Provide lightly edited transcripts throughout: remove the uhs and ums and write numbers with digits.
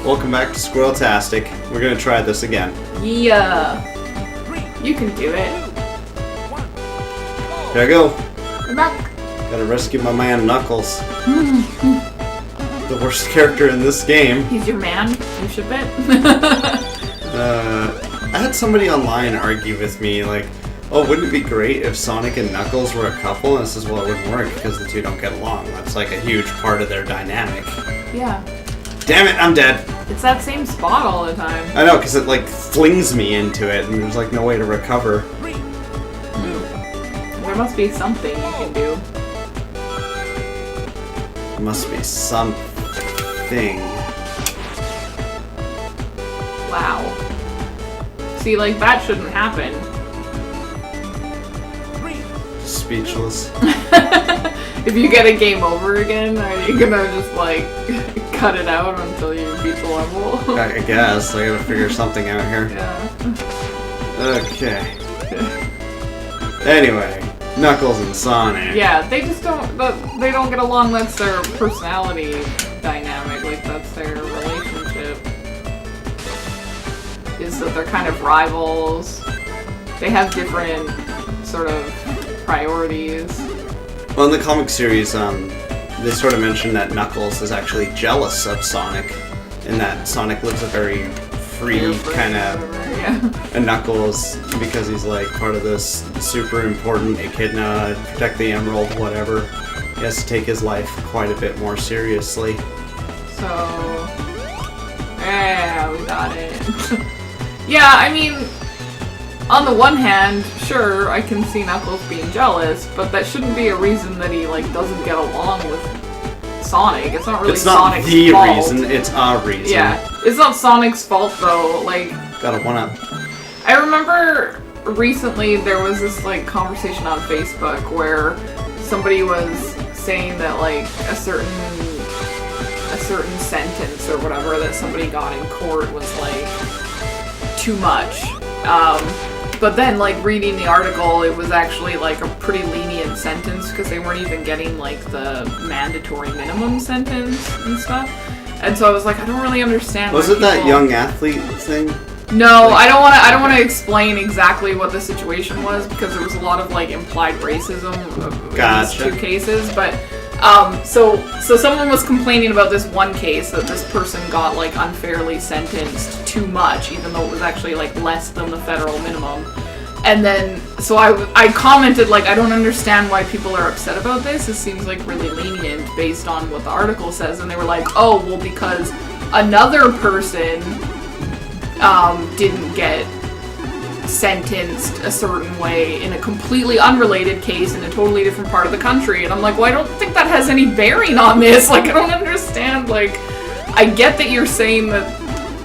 Welcome back to SquirrelTastic. We're gonna try this again. Yeah. You can do it. Here I go. Good luck. Gotta rescue my man Knuckles. The worst character in this game. He's your man. You ship it. I had somebody online argue with me, like, oh, wouldn't it be great if Sonic and Knuckles were a couple? And I says, well, it wouldn't work because the two don't get along. That's like a huge part of their dynamic. Yeah. Damn it, I'm dead. It's that same spot all the time. I know, because it like flings me into it and there's like no way to recover. There must be something you can do. There must be something. Wow. See, like, that shouldn't happen. Speechless. If you get a game over again, are you gonna just, like, cut it out until you beat the level? I guess. I gotta figure something out here. Yeah. Okay. Anyway, Knuckles and Sonic. Yeah, they just don't get along. That's their personality dynamic. Like, that's their relationship. Is that they're kind of rivals. They have different sort of priorities. Well, in the comic series, they sort of mentioned that Knuckles is actually jealous of Sonic, and that Sonic lives a very free kind of... Yeah. And Knuckles, because he's like part of this super important echidna, protect the emerald, whatever, he has to take his life quite a bit more seriously. So... yeah, we got it. Yeah, I mean... on the one hand, sure, I can see Knuckles being jealous, but that shouldn't be a reason that he, like, doesn't get along with Sonic. It's not really Sonic's fault. It's not the reason, it's a reason. Yeah, it's not Sonic's fault, though, like... Got a one-up. I remember recently there was this, like, conversation on Facebook where somebody was saying that, like, a certain sentence or whatever that somebody got in court was, like, too much. But then, like, reading the article, it was actually, like, a pretty lenient sentence because they weren't even getting, like, the mandatory minimum sentence and stuff. And so I was like, I don't really understand. Was it that young athlete thing? No, like, I don't want to explain exactly what the situation was because there was a lot of, like, implied racism in these two cases, but so someone was complaining about this one case that this person got, like, unfairly sentenced too much, even though it was actually, like, less than the federal minimum. And then, so I commented, like, I don't understand why people are upset about this. This seems, like, really lenient based on what the article says. And they were like, oh, well, because another person didn't get sentenced a certain way in a completely unrelated case in a totally different part of the country. And I'm like, well, I don't think that has any bearing on this. Like, I don't understand. Like, I get that you're saying that,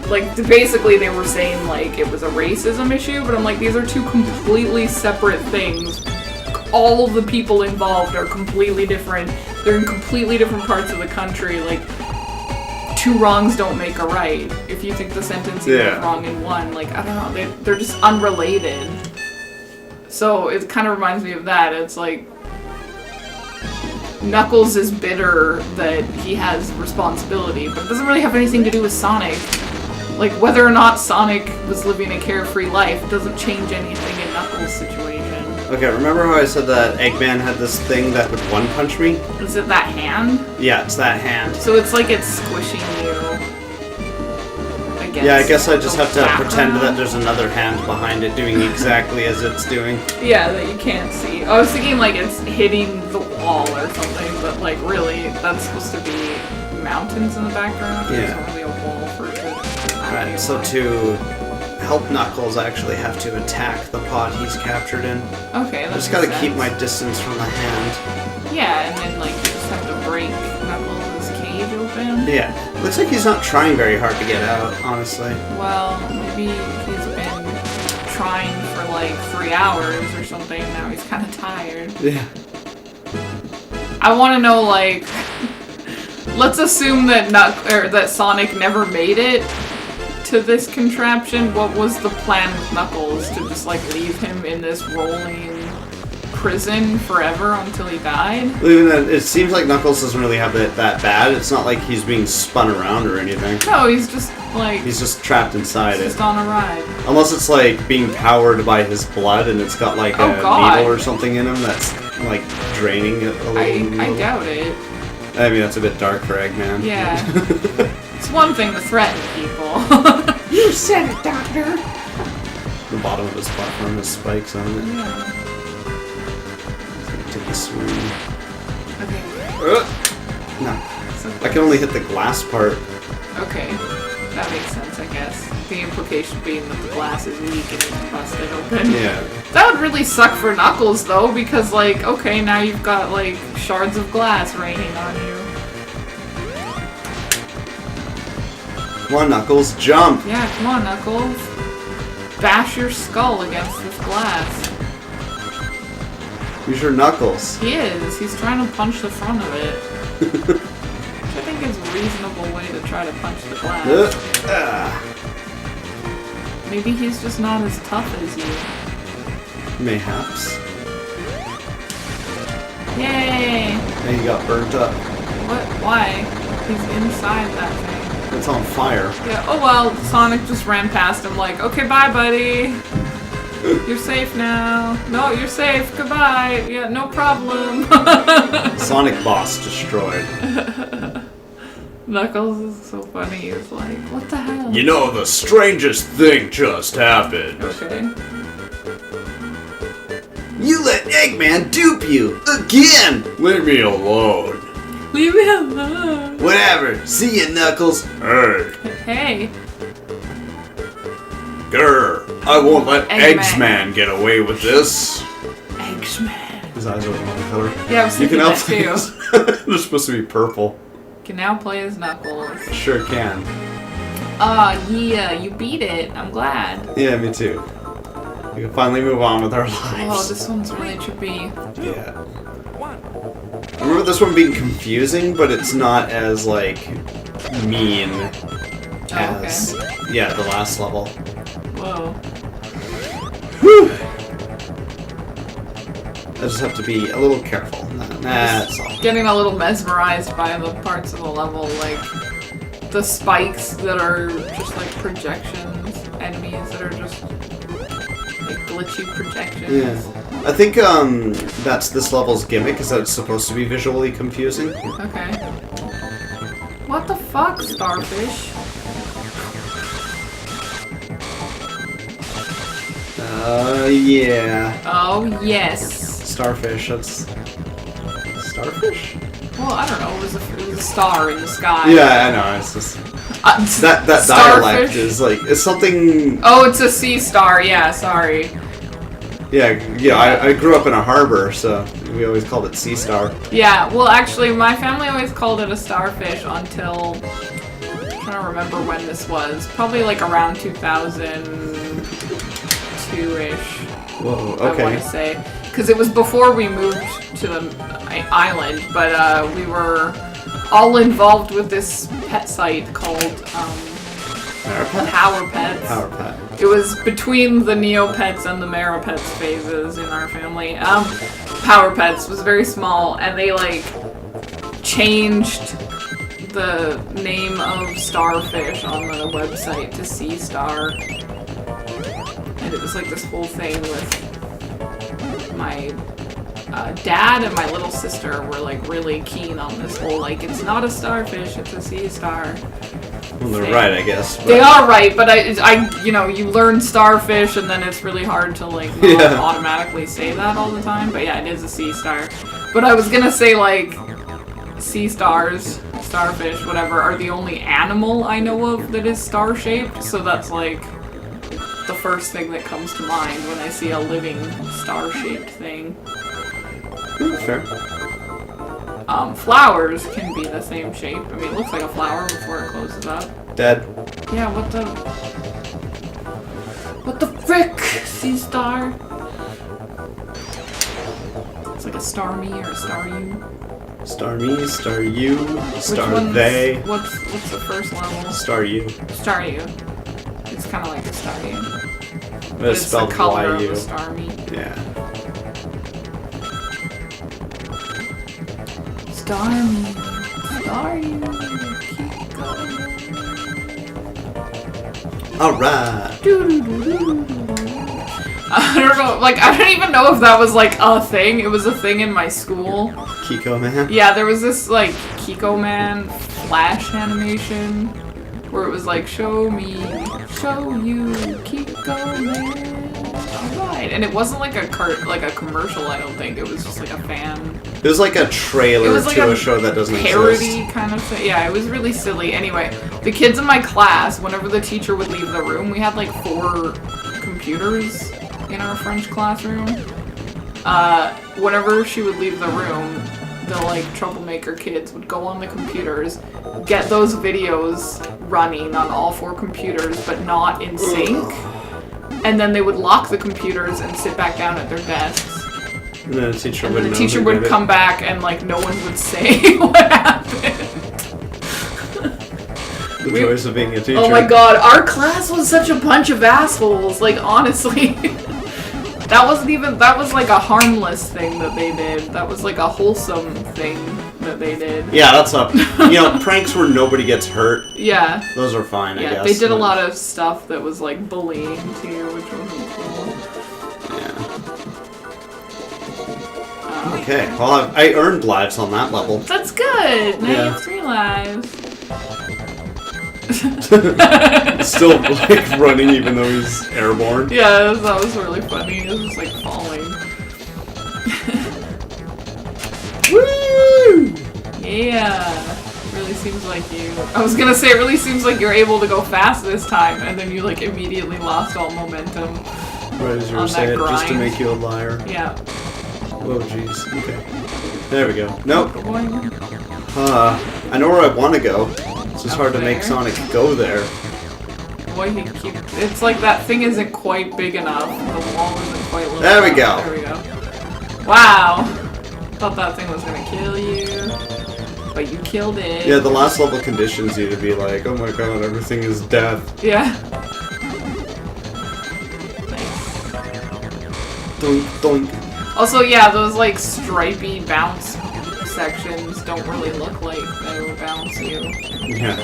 like, basically they were saying, like, it was a racism issue, but I'm like, these are two completely separate things. All of the people involved are completely different. They're in completely different parts of the country. Like, two wrongs don't make a right. If you think the sentencing was wrong in one, like, I don't know, they're just unrelated. So it kind of reminds me of that. It's like, Knuckles is bitter that he has responsibility, but it doesn't really have anything to do with Sonic. Like, whether or not Sonic was living a carefree life doesn't change anything in Knuckles' situation. Okay, remember how I said that Eggman had this thing that would one-punch me? Is it that hand? Yeah, it's that hand. So it's like it's squishing you against. Yeah, I guess I just have to pretend that there's another hand behind it doing exactly as it's doing. Yeah, that you can't see. I was thinking like it's hitting the wall or something, but like really, that's supposed to be mountains in the background. Yeah. There's only a wall for it to... Alright, so to help Knuckles, I actually have to attack the pod he's captured in. Okay, that's I just gotta keep my distance from the hand. Yeah, and then like you just have to break Knuckles' cage open. Yeah. Looks like he's not trying very hard to get out, honestly. Well, maybe he's been trying for like 3 hours or something, now he's kinda tired. Yeah. I wanna know, like, let's assume that that Sonic never made it to this contraption. What was the plan with Knuckles? To just like leave him in this rolling prison forever until he died. Even then, it seems like Knuckles doesn't really have it that bad. It's not like he's being spun around or anything. No, he's just like... He's just trapped inside it. Just on a ride. Unless it's like being powered by his blood and it's got like a needle or something in him that's like draining it a little. I doubt it. I mean, that's a bit dark for Eggman. Yeah. It's one thing to threaten people. You said it, Doctor. The bottom of his platform has spikes on it. Yeah. Take a swing. Okay. No. So, I can only hit the glass part. okay. That makes sense, I guess. The implication being that the glass is weak and it's busted open. Yeah. That would really suck for Knuckles, though, because, like, okay, now you've got, like, shards of glass raining on you. Come on, Knuckles, jump! Yeah, come on, Knuckles. Bash your skull against this glass. Use your knuckles. He is. He's trying to punch the front of it. Which I think is a reasonable way to try to punch the glass. Maybe he's just not as tough as you. Mayhaps. Yay! And he got burnt up. What? Why? He's inside that thing. It's on fire. Yeah, oh well, Sonic just ran past him like, okay, bye, buddy. You're safe now. No, you're safe. Goodbye. Yeah, no problem. Sonic boss destroyed. Knuckles is so funny. He's like, what the hell? You know, the strangest thing just happened. Okay. You let Eggman dupe you again! Leave me alone. Leave me alone. Whatever. See ya, Knuckles. Hey. Hey. Grr. I won't let Eggman. Eggsman get away with this. Eggsman. His eyes are one color. Yeah, I was You thinking can that too. They're supposed to be purple. Can now play as Knuckles. Sure can. Yeah, you beat it. I'm glad. Yeah, me too. We can finally move on with our lives. Oh, this one's really trippy. Yeah. I remember this one being confusing, but it's not as, like, mean as, yeah, the last level. Whoa. Whew. I just have to be a little careful. That's all. Getting a little mesmerized by the parts of the level, like the spikes that are just like projections, enemies that are just like glitchy projections. Yeah. I think that's this level's gimmick, is that it's supposed to be visually confusing. Okay. What the fuck, Starfish? Yeah. Oh, yes. Starfish, that's... Starfish? Well, I don't know, it was a star in the sky. Yeah, I know, it's just... That dialect is like, it's something... Oh, it's a sea star, yeah, sorry. Yeah, I grew up in a harbor, so we always called it Sea Star. Yeah, well, actually, my family always called it a starfish until... I'm trying to remember when this was. Probably like around 2002-ish. Whoa, okay. I want to say. Because it was before we moved to the island, but we were all involved with this pet site called Power Pets. Power Pet. It was between the Neopets and the Maripets phases in our family. Power Pets was very small, and they like changed the name of Starfish on the website to Sea Star. And it was like this whole thing with my dad and my little sister were like really keen on this whole like, it's not a starfish, it's a sea star. Well, they're right, I guess. But... They are right, but I you know, you learn starfish and then it's really hard to like not automatically say that all the time. But yeah, it is a sea star. But I was gonna say like sea stars, starfish, whatever, are the only animal I know of that is star-shaped. So that's like the first thing that comes to mind when I see a living star-shaped thing. Fair. Flowers can be the same shape. I mean, it looks like a flower before it closes up. Dead. Yeah, what the frick? Sea star? It's like a star me or a star you. Star me, star you, star one's, they. What's the first level? Star you. Star you. It's kind of like a star you. But it's spelled the color Y-U. of a star me. Yeah. Star me. Star you. Keep going. Alright. I don't know, like, I don't even know if that was, like, a thing. It was a thing in my school. Kiko Man? Yeah, there was this, like, Kiko Man flash animation where it was like, show me, show you, Kiko Man. Alright. And it wasn't like a commercial, I don't think. It was just like a fan. It was like a trailer like to a show that doesn't parody exist. kind of thing. Yeah, it was really silly. Anyway, the kids in my class, whenever the teacher would leave the room, we had like 4 computers in our French classroom. Whenever she would leave the room, the like troublemaker kids would go on the computers, get those videos running on all 4 computers, but not in sync. And then they would lock the computers and sit back down at their desks. And then the teacher would come back and like no one would say what happened. The choice of being a teacher. Oh my god, our class was such a bunch of assholes. Like honestly, that was like a harmless thing that they did. That was like a wholesome thing that they did. Yeah, that's up. Pranks where nobody gets hurt. Yeah. Those are fine, I Yeah, guess. they did a lot of stuff that was like bullying too, which wasn't cool. Yeah. Okay, well, I earned lives on that level. That's good. Now you Yeah. have 3 lives. Still, like, running even though he's airborne. Yeah, that was really funny. It was just like falling. Woo! Yeah. Really seems like you. I was gonna say, it really seems like you're able to go fast this time, and then you like immediately lost all momentum. Right as you were On saying, that just to grind. make you a liar. Yeah. Oh, jeez. Okay. There we go. Nope. Boing. I know where I want to go. It's just Up hard to make there? Sonic go there. Boy, he keep. It's like that thing isn't quite big enough. The wall isn't quite low There we enough. go. There we go. Wow. Thought that thing was gonna kill you, but you killed it. Yeah, the last level conditions you to be like, oh my god, everything is death. Yeah. Doink, doink. Also, yeah, those like stripy bounce sections don't really look like they will bounce you. Yeah.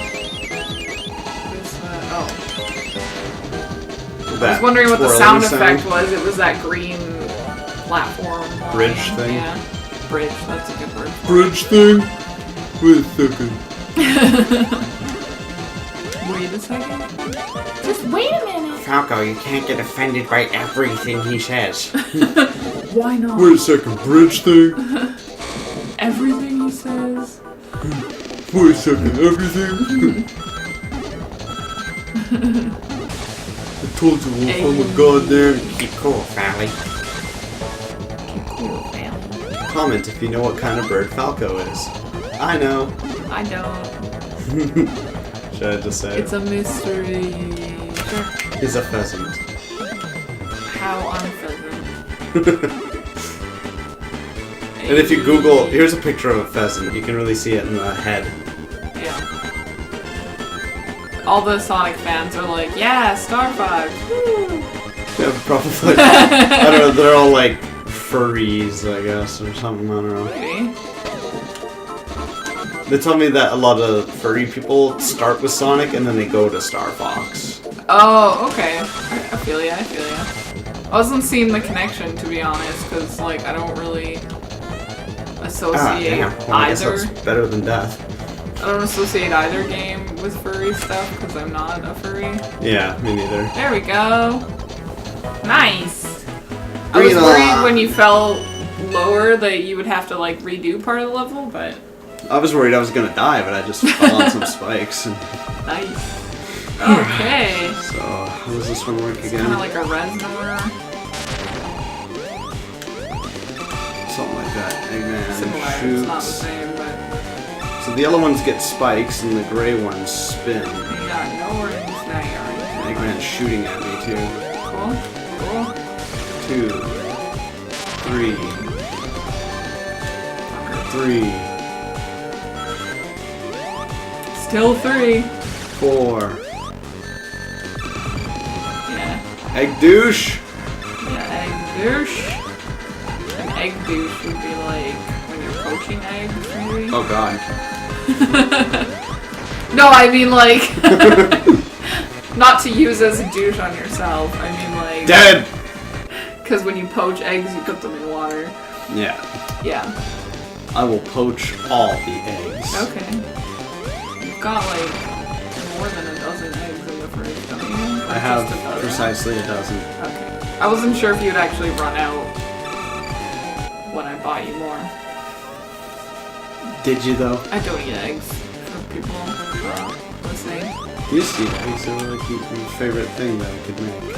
Oh. I That was wondering what the twirling sound effect was. It was that green platform line. Bridge thing? Yeah. Bridge, that's a good word. bridge thing? Wait a second. Wait a second. Just wait a minute. Falco, you can't get offended by everything he says. Why not? Wait a second, bridge thing? Everything he says. Wait a second, everything? I told you we'll from a goddamn... Keep cool, family. Keep cool, fam. Comment if you know what kind of bird Falco is. I know. I don't. Should I just say It's a mystery. He's a pheasant. How unpleasant. And if you Google, here's a picture of a pheasant. You can really see it in the head. Yeah. All the Sonic fans are like, yeah, Star Fox. Woo. Yeah, probably. I don't know. They're all like furries, I guess, or something. I don't know. Maybe. They tell me that a lot of furry people start with Sonic and then they go to Star Fox. Oh, okay. I feel ya, I feel ya. I wasn't seeing the connection, to be honest, because, like, I don't really associate Well, I guess either. that's better than death. I don't associate either game with furry stuff, because I'm not a furry. Yeah, me neither. There we go. Nice. I was Green worried on. when you fell lower that you would have to, like, redo part of the level, but I was worried I was gonna die, but I just fell on some spikes. And nice. Okay. so, how does this one work Kind again? of like a Reznor. Something like that. Eggman Similar. It's not the shoots. same, but So the yellow ones get spikes and the gray ones spin. you got no orange, now you orange. Eggman's shooting at me too. Cool. Cool. 2, 3, 3, Still 3. 4. Yeah. Egg douche. Yeah, egg douche. An egg douche would be like when you're poaching eggs, maybe? Oh god. No, I mean like not to use as a douche on yourself. I mean like Dead! because when you poach eggs, you put them in water. Yeah. Yeah. I will poach all the eggs. Okay. You've got like more than a dozen eggs in the fridge, don't you? Or I have just a dozen? precisely a dozen. Okay. I wasn't sure if you'd actually run out when I bought you more. Did you though? I don't eat eggs for people listening. You used to eat eggs, they were like your favorite thing that I could make.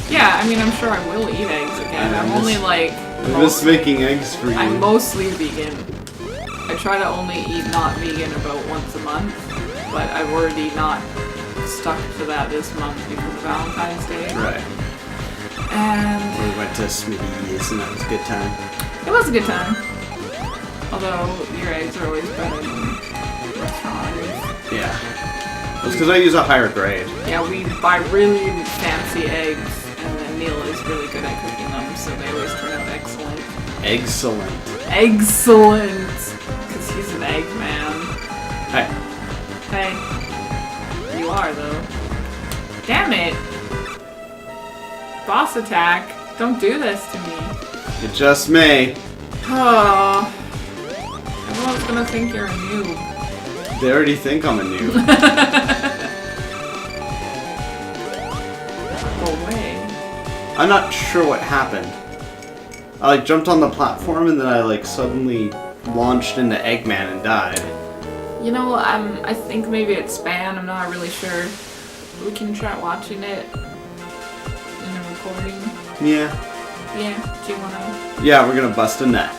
Yeah, I mean, I'm sure I will eat eggs again. I'm only like... I'm just making eggs for you. I'm mostly vegan. I try to only eat not vegan about once a month, but I've already not stuck to that this month because of Valentine's Day. Right. And We went to Smitty's and that was a good time. it was a good time. Although your eggs are always better than restaurant eggs. Yeah. It's because I use a higher grade. Yeah, we buy really fancy eggs, and then Neil is really good at cooking them, so they always turn out excellent. Excellent. Excellent! Because he's an egg man. Hey. Hey. You are, though. Damn it! Boss attack. Don't do this to me. It just may. Oh. Everyone's gonna think you're a noob. They already think I'm a noob. Go away. I'm not sure what happened. I like jumped on the platform and then I like suddenly launched into Eggman and died. You know, I think maybe it's Span, I'm not really sure. We can try watching it in a recording. Yeah. Yeah, do you wanna? Yeah, we're gonna bust a nut.